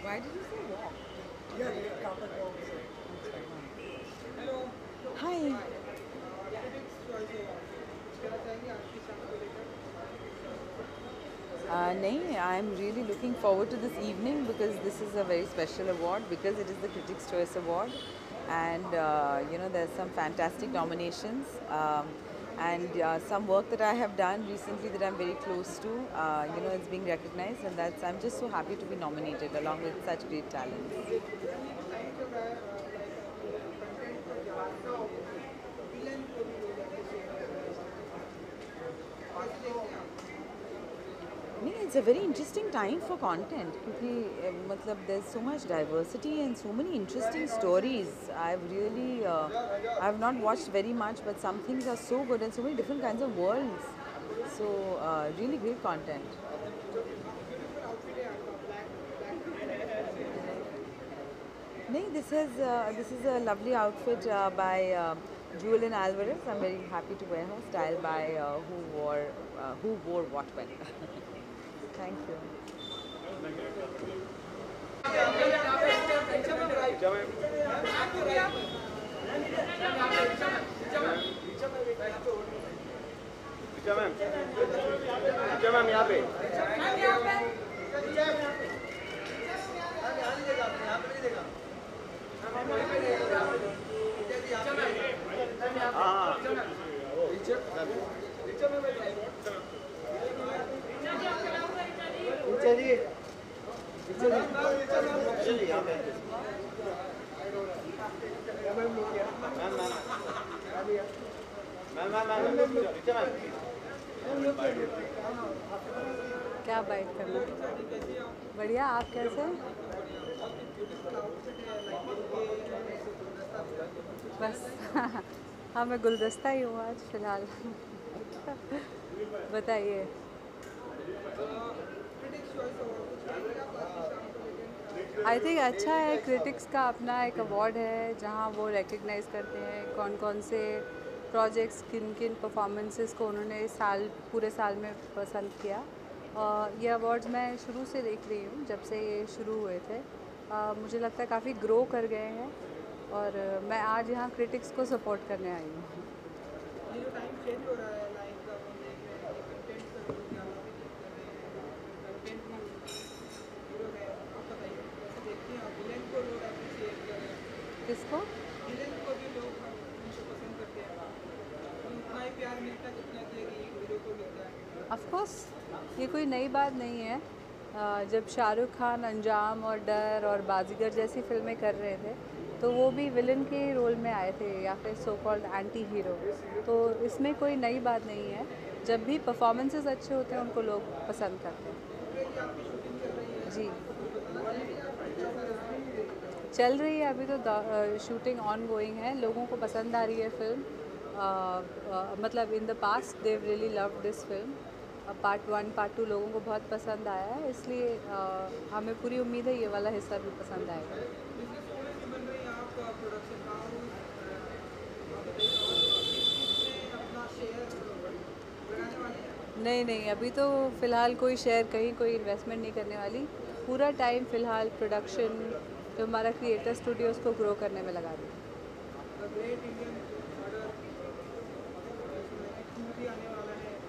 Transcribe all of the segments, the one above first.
Why did you say walk? Yeah, the carpet walk is Hi. नहीं, I'm really looking forward to this evening because this is a very special award because it is the Critics' Choice Award, and there's some fantastic nominations and some work that I have done recently that I'm very close to. It's being recognized, and I'm just so happy to be nominated along with such great talents. It's a very interesting time for content because there's so much diversity and so many interesting stories. I've not watched very much, but some things are so good and so many different kinds of worlds. So really great content. This is a lovely outfit by Julian Alvarez. I'm very happy to wear her, styled by who wore what when. Thank you. क्या bite करना? बढ़िया, आप कैसे? बस हाँ, मैं गुलदस्ता ही हूँ आज फिलहाल। बताइए। आई थिंक अच्छा है, क्रिटिक्स का अपना एक अवार्ड है जहाँ वो रिकग्नाइज़ करते हैं कौन कौन से प्रोजेक्ट्स, किन किन परफॉर्मेंसेस को उन्होंने पूरे साल में पसंद किया। ये अवार्ड्स मैं शुरू से देख रही हूँ, जब से ये शुरू हुए थे। मुझे लगता है काफ़ी ग्रो कर गए हैं और मैं आज यहाँ क्रिटिक्स को सपोर्ट करने आई हूँ। किसको? ऑफ कोर्स ये कोई नई बात नहीं है। जब शाहरुख खान अंजाम और डर और बाजीगर जैसी फिल्में कर रहे थे तो वो भी विलन के रोल में आए थे या फिर सो कॉल्ड एंटी हीरो, तो इसमें कोई नई बात नहीं है। जब भी परफॉर्मेंसेस अच्छे होते हैं उनको लोग पसंद करते हैं। जी चल रही है अभी तो, शूटिंग ऑन गोइंग है, लोगों को पसंद आ रही है फिल्म। मतलब in the past they really love this film. Part 1 part 2 लोगों को बहुत पसंद आया है, इसलिए हमें पूरी उम्मीद है ये वाला हिस्सा भी पसंद आएगा। नहीं, अभी तो फ़िलहाल कोई शेयर कहीं कोई इन्वेस्टमेंट नहीं करने वाली। पूरा टाइम फ़िलहाल प्रोडक्शन जो हमारा क्रिएटर स्टूडियो उसको ग्रो करने में लगा दी।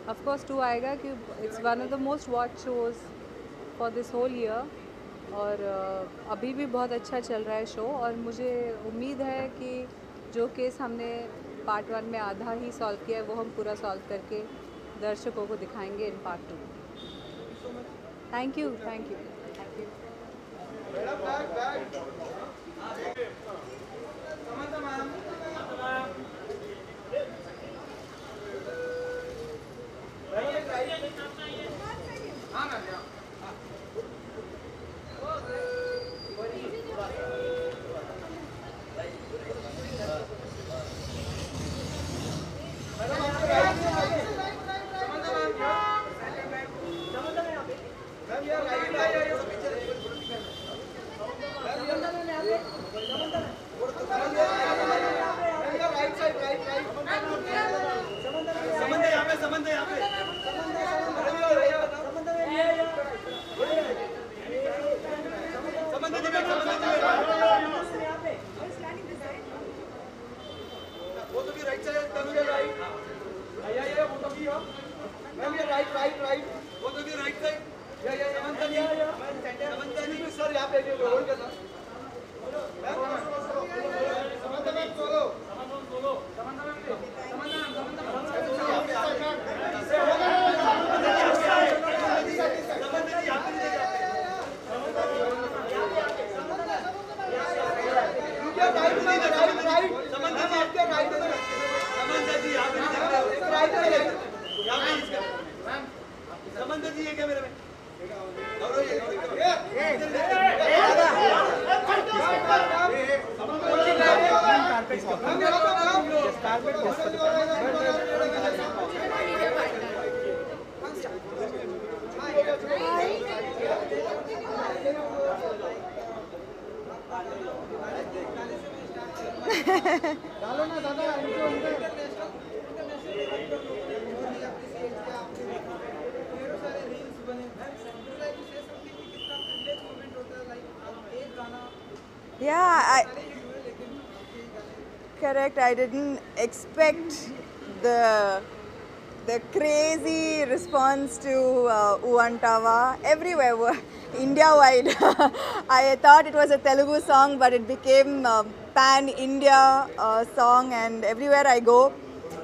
ऑफ कोर्स 2 आएगा कि it's one of the most watch shows for this whole year और अभी भी बहुत अच्छा चल रहा है शो और मुझे उम्मीद है कि जो केस हमने पार्ट 1 में आधा ही सॉल्व किया है वो हम पूरा सॉल्व करके दर्शकों को दिखाएंगे in part 2। Thank you. Yeah, correct. I didn't expect the the crazy response to Uantawa everywhere, India-wide. I thought it was a Telugu song, but it became a pan-India song, and everywhere I go,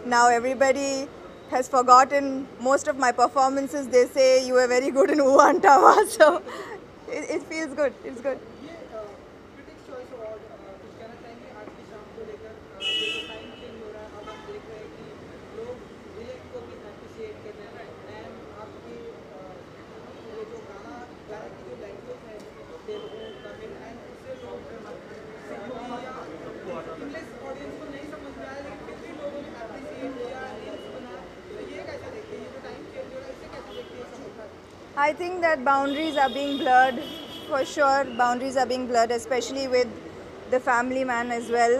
now everybody has forgotten most of my performances. They say you were very good in Uantawa, so it feels good. It's good. Critics choice award कुछ कहना चाहेंगे आज की शाम को लेकर जैसे time change हो रहा है अब हम देख रहे हैं कि लोग विलेन को भी एप्रिशिएट कर रहे हैं एंड आपकी ये जो गाने की जो लैंग्वेज है तेलुगु तमिल एंड उससे लोग इंग्लिश ऑडियंस को नहीं समझ में आया लेकिन फिर भी लोगों ने एप्रिशिएट किया रील्स बनाया तो ये कैसे देखते हैं ये जो टाइम चेंज हो रहा है इसे कैसे देखते हैं सब होता है I think that boundaries are being blurred, for sure. Boundaries are being blurred, especially with the family man as well.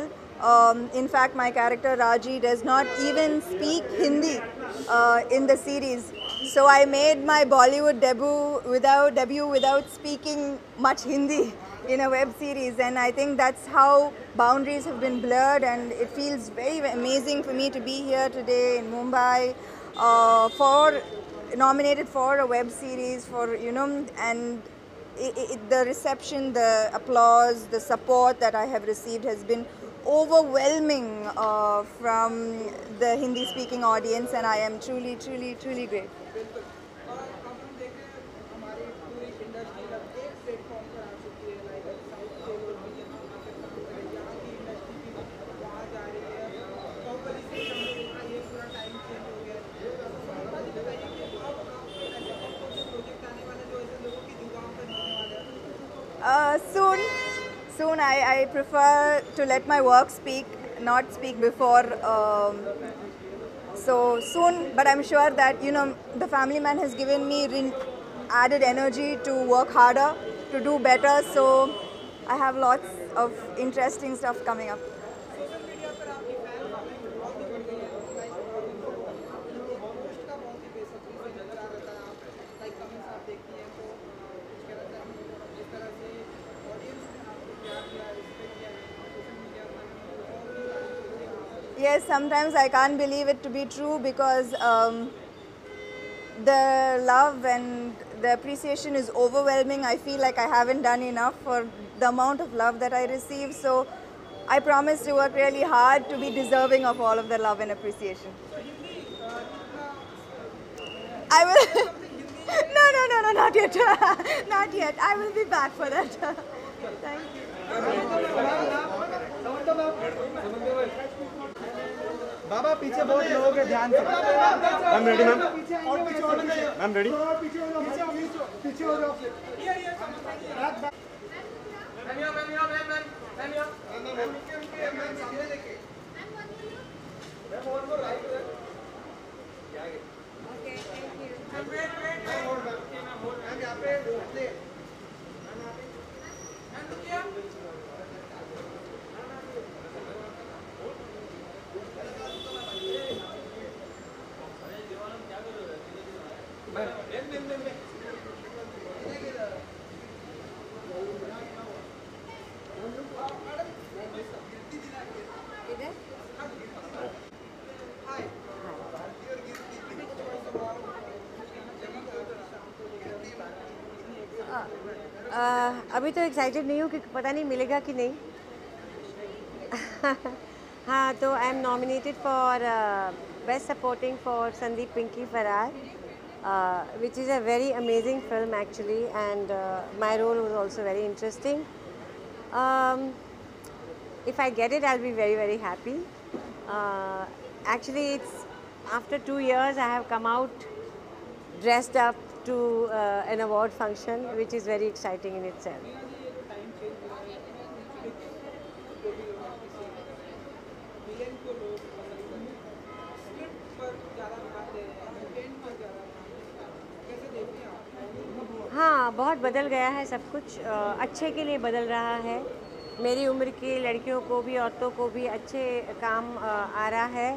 In fact, my character Raji does not even speak Hindi in the series. So I made my Bollywood debut without speaking much Hindi in a web series, and I think that's how boundaries have been blurred. And it feels very amazing for me to be here today in Mumbai for nominated for a web series for and the reception, the applause, the support that I have received has been overwhelming from the Hindi speaking audience, and I am truly grateful. बिल्कुल और अब हम देख रहे हैं हमारी पूरी industry अब एक प्लेटफॉर्म पर आ चुकी है लाइक साउथ के लोग भी यहाँ आकर काम कर रहे हैं यहाँ की इंडस्ट्री भी वहाँ जा रही है बाहुबली से हम लोगों का ये पूरा टाइम चेंज हो गया है बाबा जी बताइए कि अब आपके ऐसे और कौन से प्रोजेक्ट आने वाले जो ऐसे लोगों की जुबान पर होने वाले हैं Soon I prefer to let my work speak, not speak before. So soon, but I'm sure that the family man has given me added energy to work harder, to do better. So I have lots of interesting stuff coming up. Social media पर आपकी fan following बहुत ही बढ़ गई है like आपकी एक post का बहुत ही बेसब्री से इंतजार रहता है आप लाइक कमेंट्स आप देखती हैं तो कुछ कहना चाहेंगे जिस तरह से ऑडियंस ने आपको प्यार किया रिस्पेक्ट किया है सोशल मीडिया पर बहुत ही तारीफ होती है Yes, sometimes I can't believe it to be true because the love and the appreciation is overwhelming. I feel like I haven't done enough for the amount of love that I receive. So I promise to work really hard to be deserving of all of the love and appreciation. I will. No, not yet. Not yet. I will be back for that. Thank you. बाबा पीछे बहुत लोग हैं ध्यान से ma'am ready ma'am ma'am ready पीछे हो जाओ अभी तो एक्साइटेड नहीं हूँ कि पता नहीं मिलेगा कि नहीं हाँ तो I am nominated for best supporting for Sandeep Pinky Faraar which is a very amazing film actually, and my role was also very interesting. If I get it, I'll be very happy. Actually, it's after 2 years I have come out dressed up to an award function, which is very exciting in itself. बदल गया है सब कुछ, अच्छे के लिए बदल रहा है। मेरी उम्र की लड़कियों को भी, औरतों को भी अच्छे काम आ रहा है,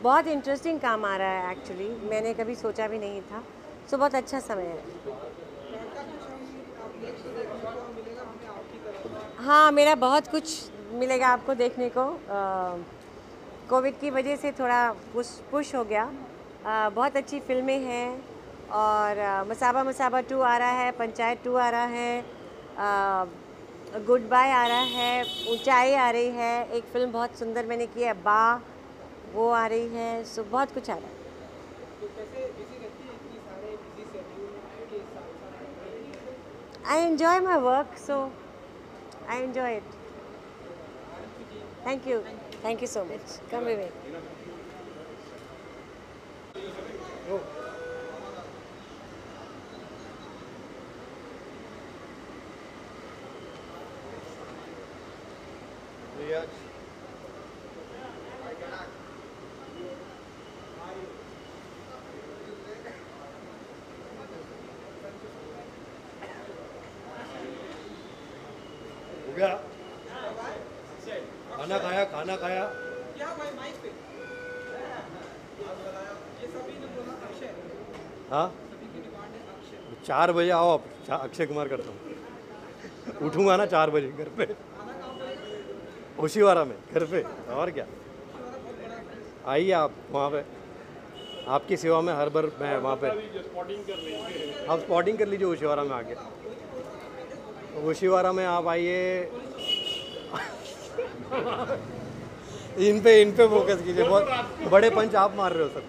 बहुत इंटरेस्टिंग काम आ रहा है एक्चुअली, मैंने कभी सोचा भी नहीं था। सो बहुत अच्छा समय है। हाँ, मेरा बहुत कुछ मिलेगा आपको देखने को। कोविड की वजह से थोड़ा पुश हो गया। बहुत अच्छी फिल्में हैं और मसाबा मसाबा 2 आ रहा है, पंचायत 2 आ रहा है, गुड बाय आ रहा है, ऊंचाई आ रही है, एक फिल्म बहुत सुंदर मैंने की है बा, वो आ रही है। सो बहुत कुछ आ रहा है। I enjoy my work, so I enjoy it. Thank you so much. Come with me. हो गया? खाना खाया, खाना खाया। क्या भाई माइक पे ये सभी ने बोला अक्षय, हाँ, सभी की डिमांड है अक्षय। 4 बजे आओ आप। अक्षय कुमार करता हूँ। उठूंगा ना 4 बजे घर पे, ओशीवारा में घर पे। और क्या, आइए आप वहाँ पे, आपकी सेवा में हर बार मैं वहाँ पे। आप स्पॉटिंग कर लीजिए ओशीवारा में आके। ओशीवारा में आप आइए। इन पे फोकस कीजिए, बहुत बड़े पंच आप मार रहे हो सर।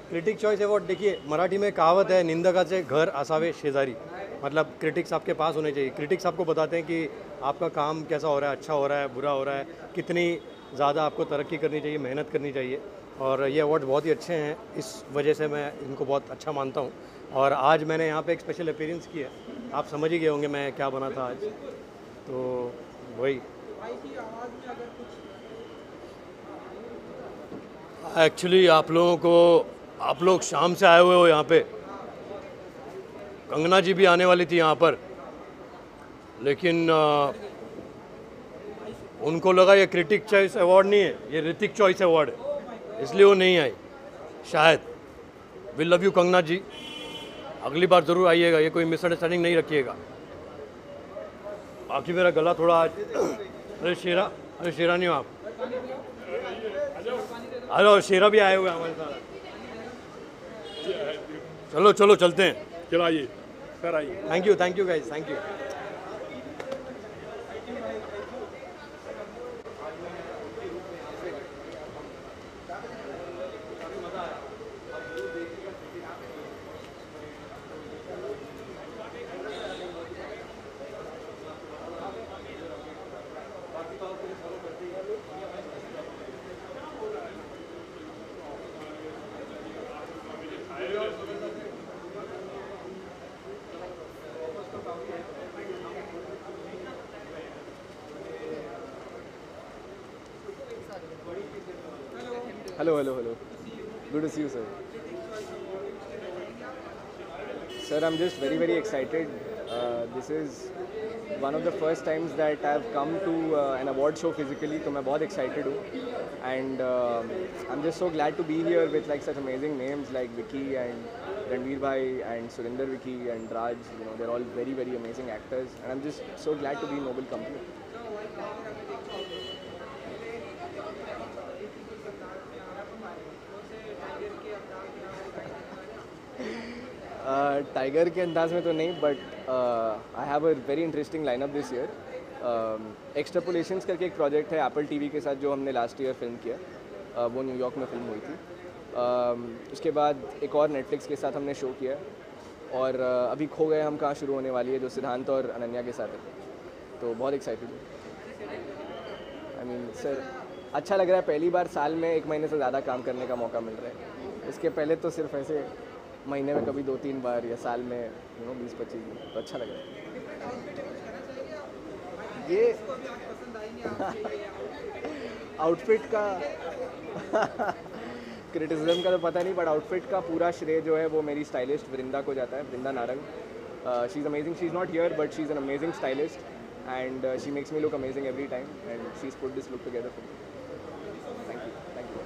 क्रिटिक चॉइस अवार्ड देखिए, मराठी में कहावत है, निंदकाचे घर असावे शेजारी। मतलब क्रिटिक्स आपके पास होने चाहिए। क्रिटिक्स आपको बताते हैं कि आपका काम कैसा हो रहा है, अच्छा हो रहा है, बुरा हो रहा है, कितनी ज़्यादा आपको तरक्की करनी चाहिए, मेहनत करनी चाहिए। और ये अवार्ड बहुत ही अच्छे हैं, इस वजह से मैं इनको बहुत अच्छा मानता हूँ। और आज मैंने यहाँ पे एक स्पेशल अपीयरेंस की है, आप समझ ही गए होंगे मैं क्या बना था आज। तो वही एक्चुअली आप लोग शाम से आए हुए हो यहाँ पे। कंगना जी भी आने वाली थी यहाँ पर, लेकिन उनको लगा ये क्रिटिक चॉइस अवार्ड नहीं है, ये ऋतिक चॉइस अवार्ड है, इसलिए वो नहीं आई शायद। वी लव यू कंगना जी, अगली बार ज़रूर आइएगा, ये कोई मिसअंडरस्टैंडिंग नहीं रखिएगा। बाकी मेरा गला थोड़ा आज अरे शेरा नहीं हो आप। हेलो, शेरा भी आए हुए हैं हमारे साथ। चलो चलते हैं। चलो आइए सर, आइए। Thank you guys, thank you. Hello. Good to see you, sir. Sir, I'm just very excited. This is one of the first times that I've come to an award show physically, so I'm very excited. And I'm just so glad to be here with like such amazing names like Vicky and Ranveer Bhai and Surinder Vicky and Raj. You know, they're all very amazing actors, and I'm just so glad to be in Noble company. Tiger के अंदाज में तो नहीं, but I have a very interesting lineup this year. Extrapolations करके एक project है Apple TV के साथ, जो हमने लास्ट ईयर फिल्म किया, वो न्यूयॉर्क में फिल्म हुई थी। उसके बाद एक और नेटफ्लिक्स के साथ हमने शो किया, और अभी खो गए हम कहाँ शुरू होने वाली है, जो सिद्धांत और अनन्या के साथ है। तो बहुत एक्साइटेड हूँ। आई मीन सर, अच्छा लग रहा है, पहली बार साल में 1 महीने से ज़्यादा काम करने का मौका मिल रहा है। इसके पहले तो सिर्फ ऐसे महीने में कभी 2-3 बार, या साल में 20-25 दिन, तो अच्छा लग रहा है। ये आउटफिट का क्रिटिसिज्म का तो पता नहीं, बट आउटफिट का पूरा श्रेय जो है वो मेरी स्टाइलिस्ट वृंदा को जाता है, Vrinda Narang. She is amazing, she is not here but she is an amazing stylist and she makes me look amazing every time and she is put this look together for me. Thank you, thank you.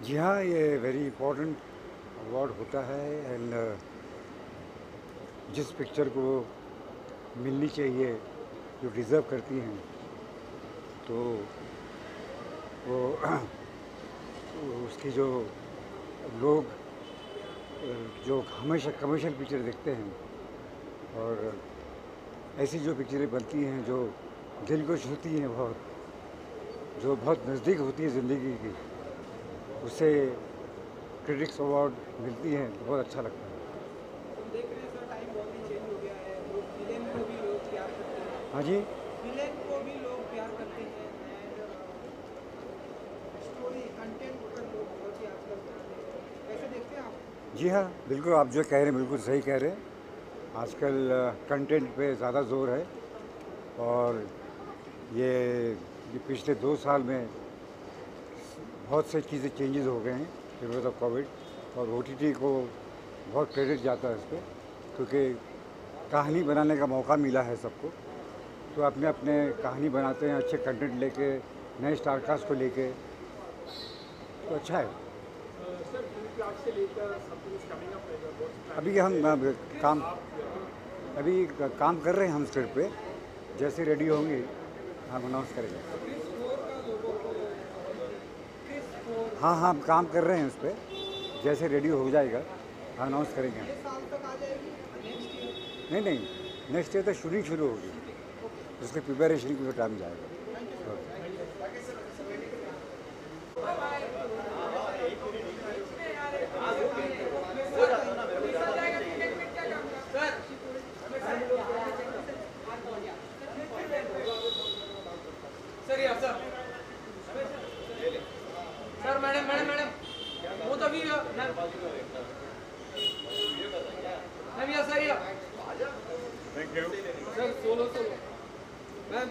जी हाँ, ये very important award होता है and जिस picture को मिलनी चाहिए, जो डिज़र्व करती हैं, तो वो उसकी जो लोग जो हमेशा कमर्शियल पिक्चर देखते हैं और ऐसी जो पिक्चरें बनती हैं जो दिल को छूती हैं, बहुत जो बहुत नज़दीक होती है ज़िंदगी की, उससे क्रिटिक्स अवार्ड मिलती हैं तो बहुत अच्छा लगता है। हम देख रहे हैं सर, टाइम बहुत ही चेंज हो गया है, लोग विलेन को भी लोग प्यार करते हैं। हाँ जी, विलेन को भी लोग प्यार करते हैं एंड स्टोरी कंटेंट पर लोग बहुत ही आजकल ध्यान दे रहे हैं। कैसे देखते हैं आप? जी हाँ, बिल्कुल आप जो कह रहे हैं बिल्कुल सही कह रहे हैं। आजकल कंटेंट पे ज़्यादा जोर है और ये पिछले 2 साल में बहुत से चीज़ें चेंजेस हो गए हैं बिकॉज ऑफ कोविड, और OTT को बहुत क्रेडिट जाता है इस पर, क्योंकि कहानी बनाने का मौका मिला है सबको, तो अपने अपने कहानी बनाते हैं अच्छे कंटेंट लेके, नए स्टारकास्ट को लेके, तो अच्छा है। अभी हम काम कर रहे हैं हम स्क्रिप्ट पे, जैसे रेडी होंगे हम अनाउंस करेंगे। हाँ हाँ, हम काम कर रहे हैं उस पर, जैसे रेडी हो जाएगा अनाउंस करेंगे। साल तक आ जाएगी नेक्स्ट ईयर? नहीं, नेक्स्ट ईयर तक शूटिंग शुरू होगी, उसके प्रिपरेशन के लिए टाइम जाएगा। सर मैडम वो तो अभी sir thank you. Sir solo ma'am.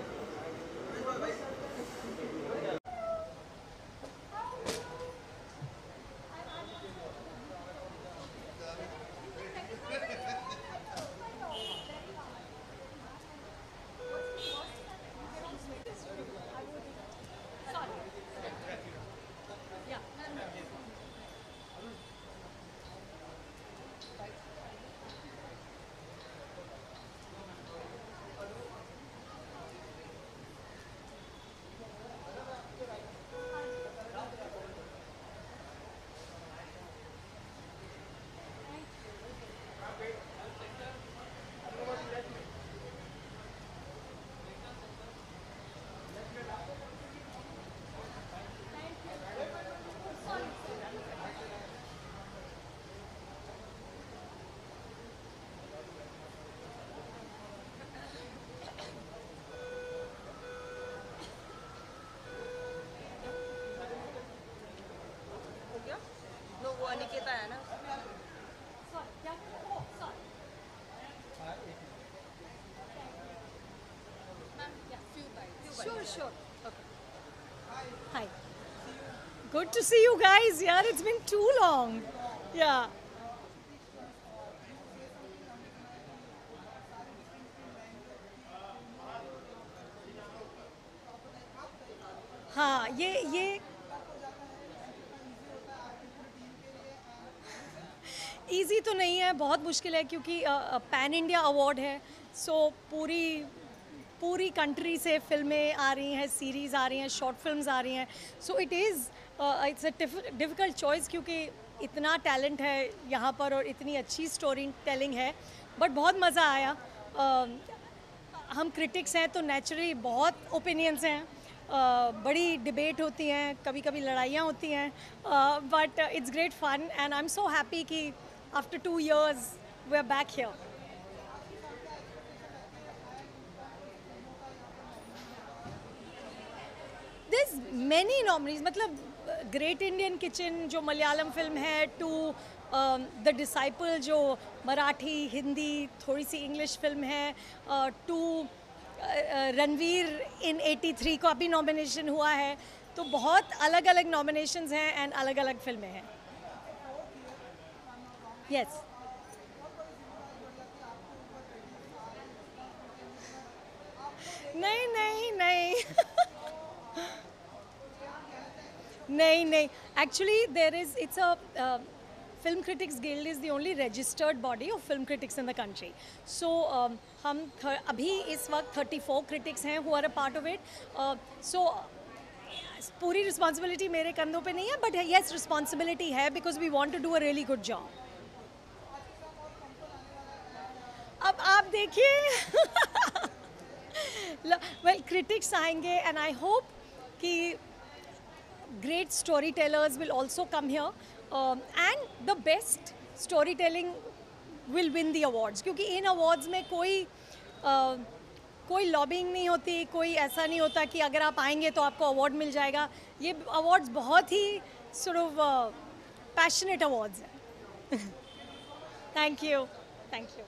Sure. Okay. Hi. Good to see you guys. Yeah, it's been too long. Yeah. हाँ, ये इजी तो नहीं है, बहुत मुश्किल है क्योंकि पैन इंडिया अवार्ड है, सो पूरी पूरी कंट्री से फिल्में आ रही हैं, सीरीज़ आ रही हैं, शॉर्ट फिल्म्स आ रही हैं. So it's a difficult choice क्योंकि इतना टैलेंट है यहाँ पर और इतनी अच्छी स्टोरी टेलिंग है. बट बहुत मज़ा आया. हम क्रिटिक्स हैं तो नेचुरली बहुत ओपिनियंस हैं, बड़ी डिबेट होती हैं, कभी कभी लड़ाइयाँ होती हैं, but it's great fun and I am so happy कि after 2 years we are back here. There's many nominees. मतलब ग्रेट इंडियन किचन जो मलयालम फिल्म है, टू द डिसाइपल जो मराठी हिंदी थोड़ी सी इंग्लिश फिल्म है, टू रणवीर इन 83 को अभी नॉमिनेशन हुआ है. तो बहुत अलग अलग नॉमिनेशंस हैं एंड अलग अलग फिल्में हैं. यस. नहीं नहीं नहीं नहीं. Actually, it's a Film Critics Guild is the only registered body of film critics in the country. So हम अभी इस वक्त 34 critics हैं who are a part of it. So पूरी responsibility मेरे कंधों पे नहीं है, but yes, responsibility है because we want to do a really good job. अब आप देखिए. Well, critics आएंगे and I hope कि great storytellers will also come here, and the best storytelling will win the awards. क्योंकि इन awards में कोई lobbying नहीं होती, कोई ऐसा नहीं होता कि अगर आप आएंगे तो आपको award मिल जाएगा. ये awards बहुत ही sort of passionate awards हैं. Thank you. Thank you.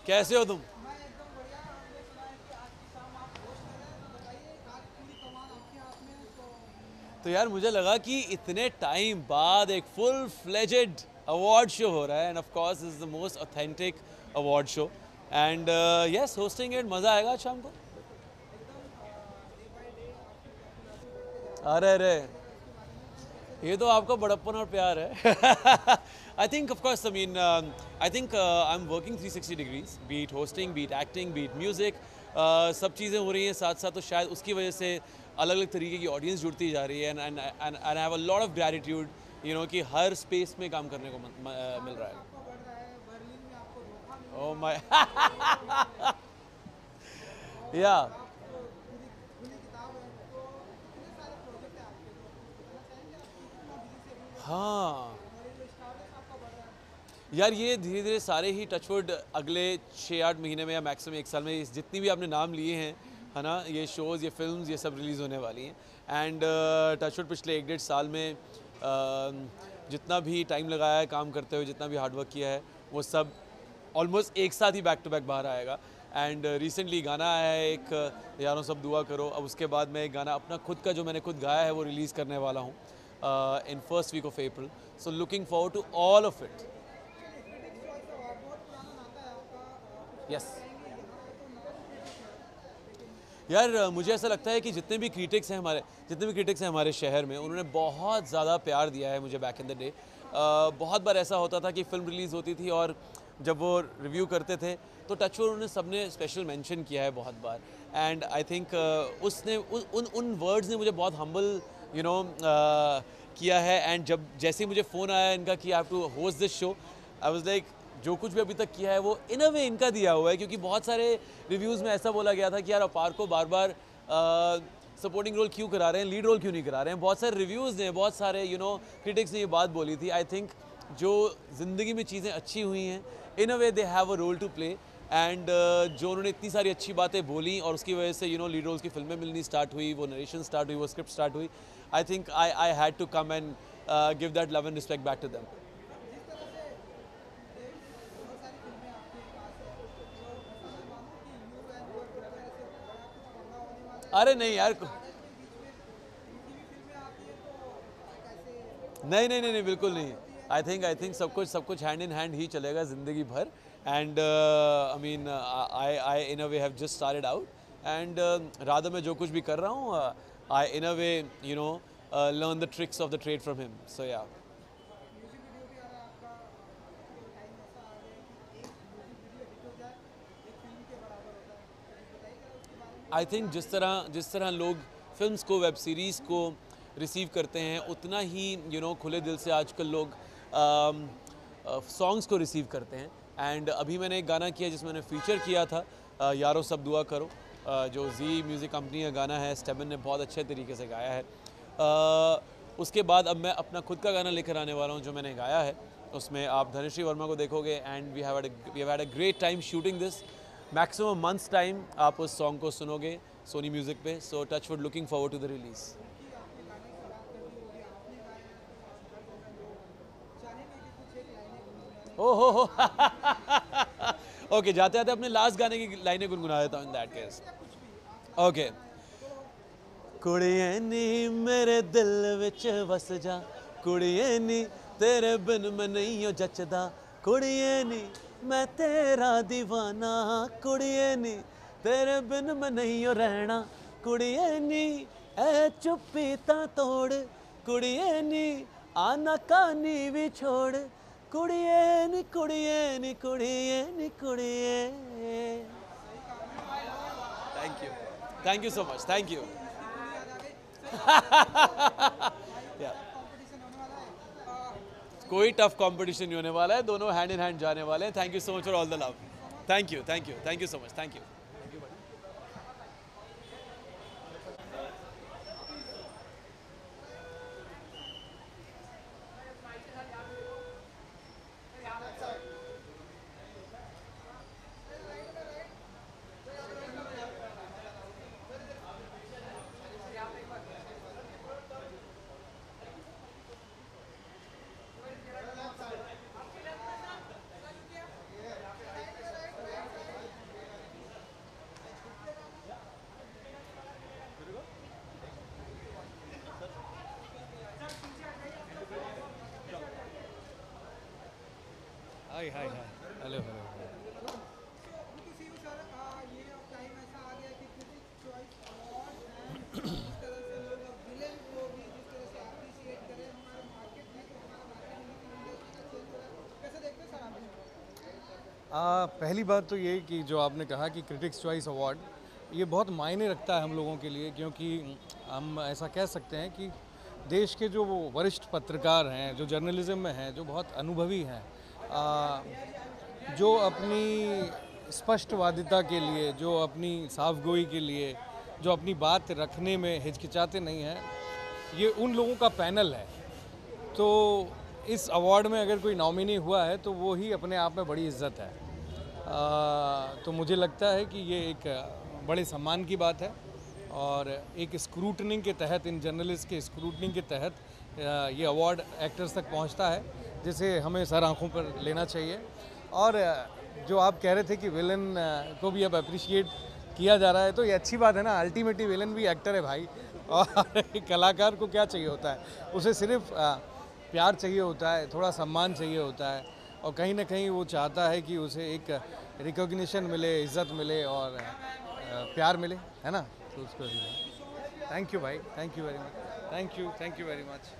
कैसे हो तुम? तो यार मुझे लगा कि इतने टाइम बाद एक फुल फ्लेजेड अवार्ड शो हो रहा है, end of course is the most authentic award show, and yes, hosting it मज़ा आएगा शाम को. अरे अरे, ये तो आपका बड़प्पन और प्यार है. I think, of course, I think I'm working 360 degrees, be it hosting, be it acting, be it music. सब चीज़ें हो रही हैं साथ साथ, तो शायद उसकी वजह से अलग अलग तरीके की ऑडियंस जुड़ती जा रही है, and I have a lot of gratitude, you know, कि हर स्पेस में काम करने को मिल रहा है. Oh my, yeah. हाँ यार, ये धीरे धीरे सारे ही टचवुड अगले 6-8 महीने में या मैक्सिमम 1 साल में जितनी भी आपने नाम लिए हैं, है ना, ये शोज़, ये फिल्म्स, ये सब रिलीज़ होने वाली हैं. एंड टचवुड पिछले 1-1.5 साल में जितना भी टाइम लगाया है काम करते हुए, जितना भी हार्डवर्क किया है, वो सब ऑलमोस्ट एक साथ ही बैक टू बैक बाहर आएगा. एंड रिसेंटली गाना आया है एक, यारों सब दुआ करो. अब उसके बाद मैं एक गाना अपना खुद का जो मैंने खुद गाया है वो रिलीज़ करने वाला हूँ in first week of April. So looking forward to all of it. Yes. यार मुझे ऐसा लगता है कि जितने भी क्रिटिक्स हैं हमारे शहर में, उन्होंने बहुत ज़्यादा प्यार दिया है मुझे बैक इन द डे. बहुत बार ऐसा होता था कि फ़िल्म रिलीज़ होती थी और जब वो रिव्यू करते थे तो टचवुड उन्होंने सबने स्पेशल मेंशन किया है बहुत बार. एंड आई थिंक उसने उन वर्ड्स ने मुझे बहुत हम्बल किया है. एंड जब जैसे ही मुझे फ़ोन आया इनका कि I have to host this show, I was like, जो कुछ भी अभी तक किया है वो इन अ वे इनका दिया हुआ है, क्योंकि बहुत सारे रिव्यूज़ में ऐसा बोला गया था कि यार अपार को बार बार सपोर्टिंग रोल क्यों करा रहे हैं, लीड रोल क्यों नहीं करा रहे हैं. बहुत सारे रिव्यूज़ ने, बहुत सारे क्रिटिक्स ने ये बात बोली थी. आई थिंक जो ज़िंदगी में चीज़ें अच्छी हुई हैं, in a way they have a role to play. And जो उन्होंने इतनी सारी अच्छी बातें बोली और उसकी वजह से लीड रोल्स की फिल्में मिलनी स्टार्ट हुई, वो नरेशन स्टार्ट हुई, वो स्क्रिप्ट स्टार्ट हुई, I think I had to come and give that love and respect back to them. अरे नहीं यार, नहीं, बिल्कुल नहीं। आई थिंक सब कुछ हैंड इन हैंड ही चलेगा ज़िंदगी भर। And I mean I in a way have just started out and Radha मैं जो कुछ भी कर रहा हूँ, I in a way learn the tricks of the trade from him, so yeah. I think जिस तरह लोग फिल्म्स को, वेब सीरीज़ को रिसीव करते हैं, उतना ही खुले दिल से आजकल लोग सॉन्ग्स को रिसीव करते हैं। एंड अभी मैंने एक गाना किया जिसमें मैंने फीचर किया था, यारो सब दुआ करो, जो जी म्यूज़िक कंपनी का गाना है, स्टेबन ने बहुत अच्छे तरीके से गाया है। उसके बाद अब मैं अपना खुद का गाना लेकर आने वाला हूँ जो मैंने गाया है, उसमें आप धनश्री वर्मा को देखोगे। And we have had a great time shooting this, maximum months time आप उस सॉन्ग को सुनोगे सोनी म्यूज़िक पे। So touchwood, looking forward to the release. हो ओके, जाते जाते अपने लास्ट गाने की लाइनें गुनगुना देता हूँ इन दैट केस। ओके। कुड़िए नी मेरे दिल विच वस जा, कुड़िए नी तेरे बिन मैं नहीं हो जचदा, कुड़िए नी मैं तेरा दीवाना, कुड़िए नी तेरे बिन मैं नहीं हो रहना, कुड़िए नी ए चुप्पी ता तोड़, कुड़िए नी आना कानी भी छोड़, कुड़िए नी कुड़िए नी कुड़िए नी कुड़िए। Thank you so much, thank you. कोई टफ कंपटीशन नहीं होने वाला है, दोनों हैंड इन हैंड जाने वाले हैं। Thank you so much for all the love. Thank you so much, thank you. Hi hello. पहली बात तो ये कि जो आपने कहा कि क्रिटिक्स चॉइस अवार्ड, ये बहुत मायने रखता है हम लोगों के लिए, क्योंकि हम ऐसा कह सकते हैं कि देश के जो वरिष्ठ पत्रकार हैं, जो जर्नलिज्म में हैं, जो बहुत अनुभवी हैं, जो अपनी स्पष्टवादिता के लिए, जो अपनी साफगोई के लिए, जो अपनी बात रखने में हिचकिचाते नहीं हैं, ये उन लोगों का पैनल है। तो इस अवार्ड में अगर कोई नॉमिनी हुआ है तो वो ही अपने आप में बड़ी इज्जत है। तो मुझे लगता है कि ये एक बड़े सम्मान की बात है और एक स्क्रूटनिंग के तहत, इन जर्नलिस्ट के स्क्रूटनिंग के तहत ये अवार्ड एक्टर्स तक पहुंचता है, जिसे हमें सर आंखों पर लेना चाहिए। और जो आप कह रहे थे कि विलन को भी अब अप्रिशिएट किया जा रहा है, तो ये अच्छी बात है ना। अल्टीमेटली विलन भी एक्टर है भाई, और कलाकार को क्या चाहिए होता है, उसे सिर्फ प्यार चाहिए होता है, थोड़ा सम्मान चाहिए होता है, और कहीं ना कहीं वो चाहता है कि उसे एक रिकॉग्निशन मिले, इज़्ज़त मिले और प्यार मिले, है ना। तो उसको थैंक यू भाई, thank you very much, thank you very much.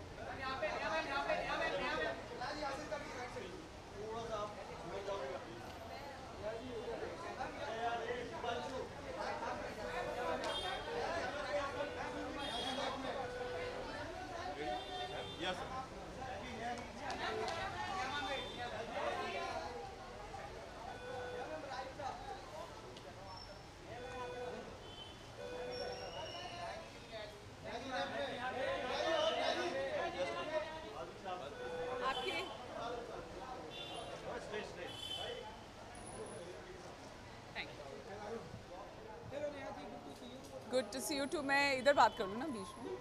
Good to see you too. मैं इधर बात कर लूँ ना बीच में?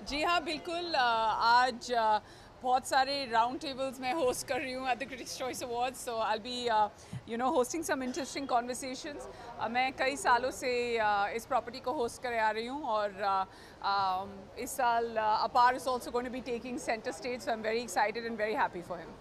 जी हाँ, बिल्कुल। आज बहुत सारे राउंड टेबल्स मैं होस्ट कर रही हूँ at the critics choice awards, so I be hosting some interesting conversations. मैं कई सालों से इस प्रॉपर्टी को होस्ट करे आ रही हूँ और इस साल Apar is also going to be taking centre stage, so I am very excited and very happy for him.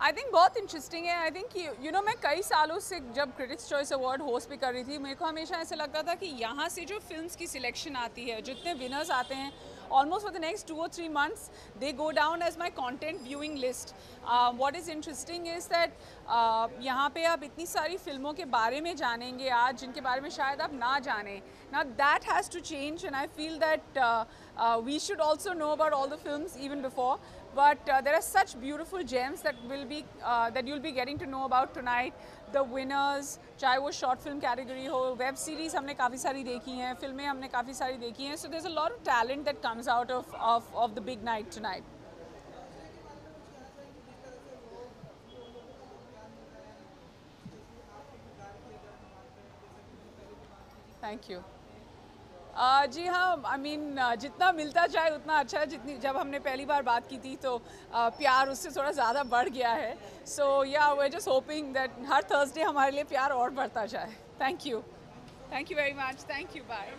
I think बहुत इंटरेस्टिंग है। आई थिंक यू नो मैं कई सालों से जब क्रिटिक्स चॉइस अवार्ड होस्ट भी कर रही थी, मेरे को हमेशा ऐसा लगता था कि यहाँ से जो फिल्म्स की सिलेक्शन आती है, जितने विनर्स आते हैं, almost for the next 2 or 3 months they go down as my content viewing list. What is interesting is that यहाँ पे आप इतनी सारी फिल्मों के बारे में जानेंगे आज, जिनके बारे में शायद आप ना जानें। Now that has to change, and I feel that we should also know about all the films even before. But there are such beautiful gems that you'll be getting to know about tonight. The winners, चाहे वो short film category हो, web series हमने काफ़ी सारी देखी हैं, फिल्में हमने काफ़ी सारी देखी हैं. So there's a lot of talent that comes out of the big night tonight. Thank you. जी हाँ, आई मीन जितना मिलता जाए उतना अच्छा है। जब हमने पहली बार बात की थी तो प्यार उससे थोड़ा ज़्यादा बढ़ गया है। सो या we are just hoping that हर थर्सडे हमारे लिए प्यार और बढ़ता जाए। Thank you very much. Thank you, bye.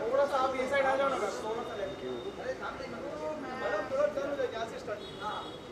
थोड़ा सा आप ये साइड आ जाओ ना, थोड़ा सा। अरे काम नहीं, मैडम थोड़ा चालू है, क्या से स्टार्ट? हाँ।